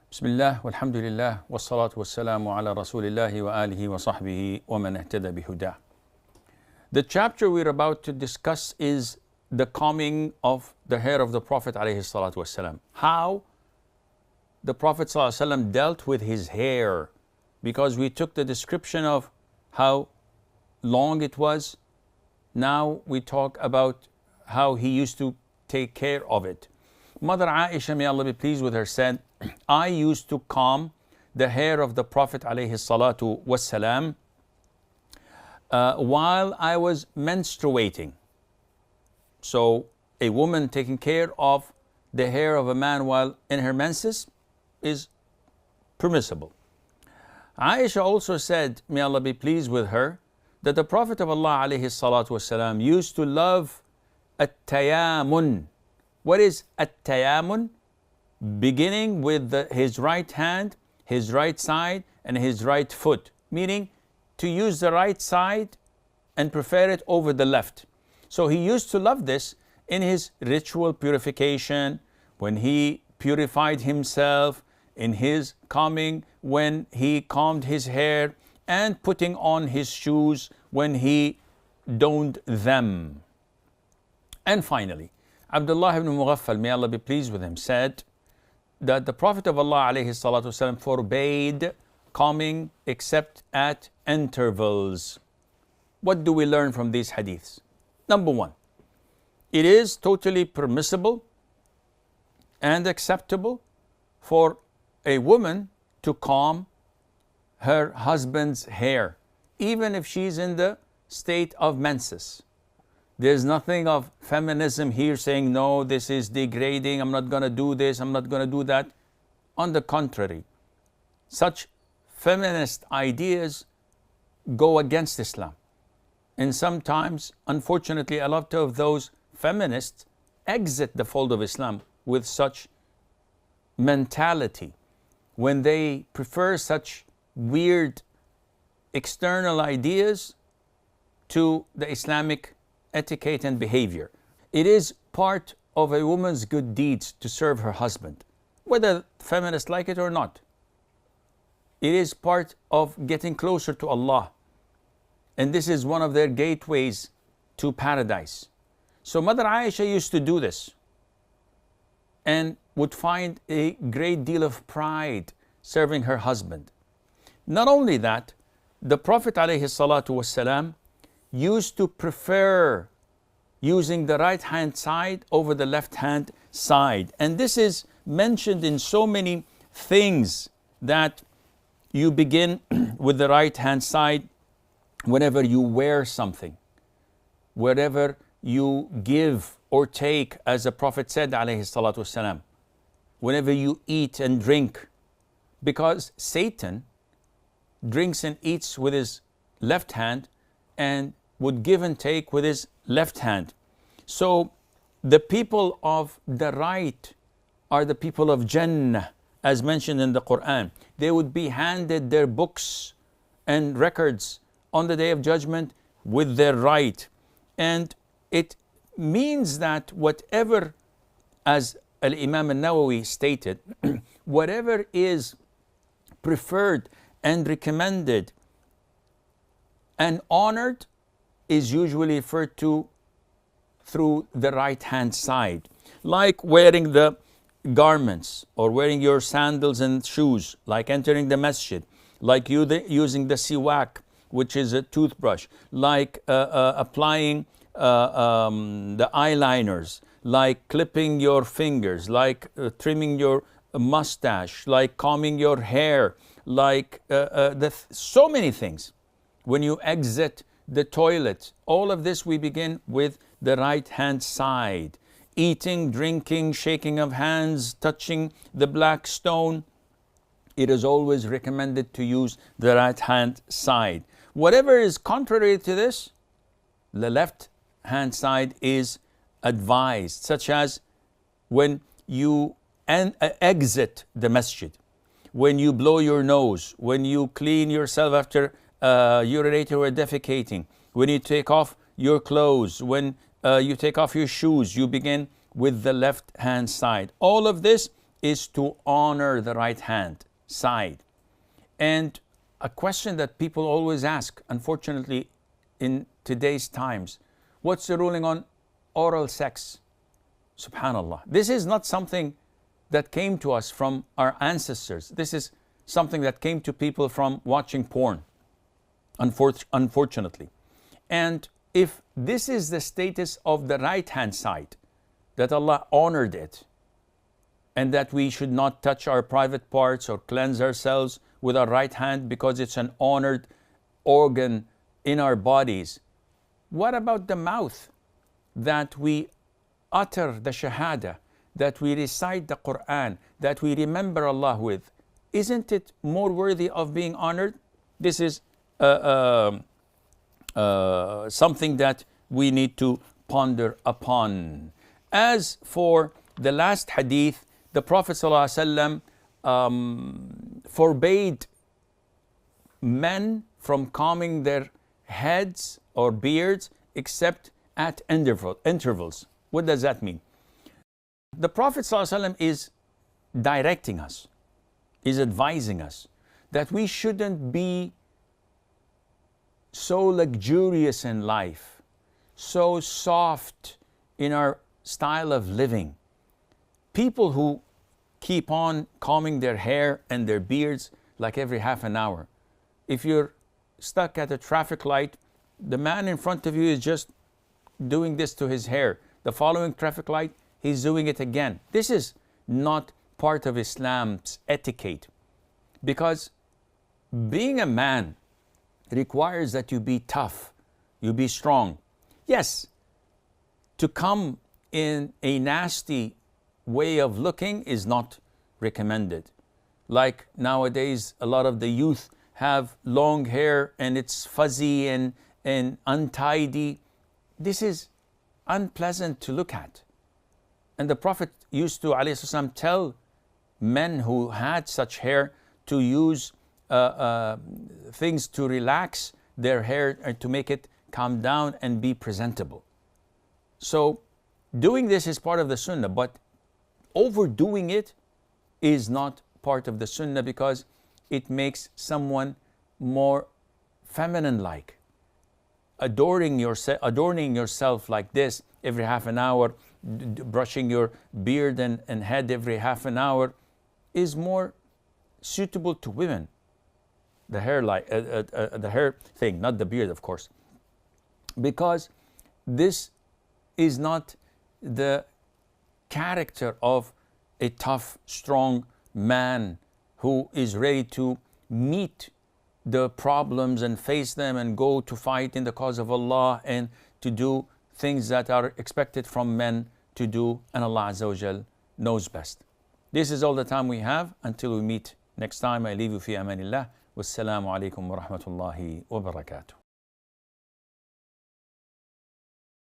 Bismillah, walhamdulillah, wassalatu wassalamu ala rasulillahi wa alihi wa sahbihi wa man ihtada bihudah. The chapter we're about to discuss is the combing of the hair of the Prophet alayhi salatu wassalam. How the Prophet sallallahu alaihi wasallam dealt with his hair, because we took the description of how long it was. Now we talk about how he used to take care of it. Mother Aisha, may Allah be pleased with her, said, I used to comb the hair of the Prophet alayhi salatu wassalam while I was menstruating. So a woman taking care of the hair of a man while in her menses is permissible. Aisha also said, may Allah be pleased with her, that the Prophet of Allah alayhi salatu wasalam used to love at-tayamun. What is at-tayamun? Beginning with his right hand, his right side, and his right foot. Meaning to use the right side and prefer it over the left. So he used to love this in his ritual purification, when he purified himself, in his combing, when he combed his hair, and putting on his shoes when he donned them. And finally, Abdullah ibn Mughaffal, may Allah be pleased with him, said that the Prophet of Allah alayhi salatu wasalam forbade combing except at intervals. What do we learn from these hadiths? Number one, it is totally permissible and acceptable for a woman to comb her husband's hair, even if she's in the state of menses. There's nothing of feminism here saying, no, this is degrading, I'm not going to do this, I'm not going to do that. On the contrary, such feminist ideas go against Islam. And sometimes, unfortunately, a lot of those feminists exit the fold of Islam with such mentality, when they prefer such weird external ideas to the Islamic etiquette and behavior. It is part of a woman's good deeds to serve her husband, whether feminists like it or not. It is part of getting closer to Allah, and this is one of their gateways to paradise. So Mother Aisha used to do this and would find a great deal of pride serving her husband. Not only that, the Prophet ﷺ used to prefer using the right hand side over the left hand side. And this is mentioned in so many things, that you begin with the right hand side whenever you wear something, wherever you give or take, as the Prophet said ﷺ, whenever you eat and drink, because Satan drinks and eats with his left hand and would give and take with his left hand. So the people of the right are the people of Jannah, as mentioned in the Quran. They would be handed their books and records on the Day of Judgment with their right. And it means that whatever, as Al-Imam Al-Nawawi stated, whatever is preferred and recommended and honored is usually referred to through the right hand side. Like wearing the garments, or wearing your sandals and shoes, like entering the masjid, like using the siwak, which is a toothbrush, like applying the eyeliners, like clipping your fingers, like trimming your mustache, like combing your hair, like so many things. When you exit the toilet, all of this we begin with the right hand side. Eating, drinking, shaking of hands, touching the black stone, it is always recommended to use the right hand side. Whatever is contrary to this, the left hand side is advised, such as when you exit the masjid, when you blow your nose, when you clean yourself after urinating or defecating, when you take off your clothes, when you take off your shoes, you begin with the left hand side. All of this is to honor the right hand side. And a question that people always ask, unfortunately, in today's times, what's the ruling on oral sex? Subhanallah. This is not something that came to us from our ancestors. This is something that came to people from watching porn, unfortunately. And if this is the status of the right hand side, that Allah honored it, and that we should not touch our private parts or cleanse ourselves with our right hand because it's an honored organ in our bodies, what about the mouth that we utter the shahada, that we recite the Quran, that we remember Allah with? Isn't it more worthy of being honored? This is something that we need to ponder upon. As for the last hadith, the Prophet ﷺ forbade men from combing their heads or beards except at intervals. What does that mean? The Prophet ﷺ is directing us, is advising us that we shouldn't be so luxurious in life, so soft in our style of living. People who keep on combing their hair and their beards like every half an hour. If you're stuck at a traffic light, the man in front of you is just doing this to his hair. The following traffic light, he's doing it again. This is not part of Islam's etiquette, because being a man requires that you be tough, you be strong. Yes, to come in a nasty way of looking is not recommended. Like nowadays, a lot of the youth have long hair and it's fuzzy and untidy. This is unpleasant to look at. And the Prophet used to ﷺ tell men who had such hair to use things to relax their hair and to make it calm down and be presentable. So doing this is part of the sunnah, but overdoing it is not part of the sunnah, because it makes someone more feminine-like. Adorning yourself like this every half an hour, brushing your beard and head every half an hour, is more suitable to women. The hair thing, not the beard, of course, because this is not the character of a tough, strong man who is ready to meet the problems and face them and go to fight in the cause of Allah and to do things that are expected from men to do, and Allah Azza wa Jal knows best. This is all the time we have. Until we meet next time, I leave you fi amanillah. Wassalamu alaikum wa rahmatullahi wa barakatuh.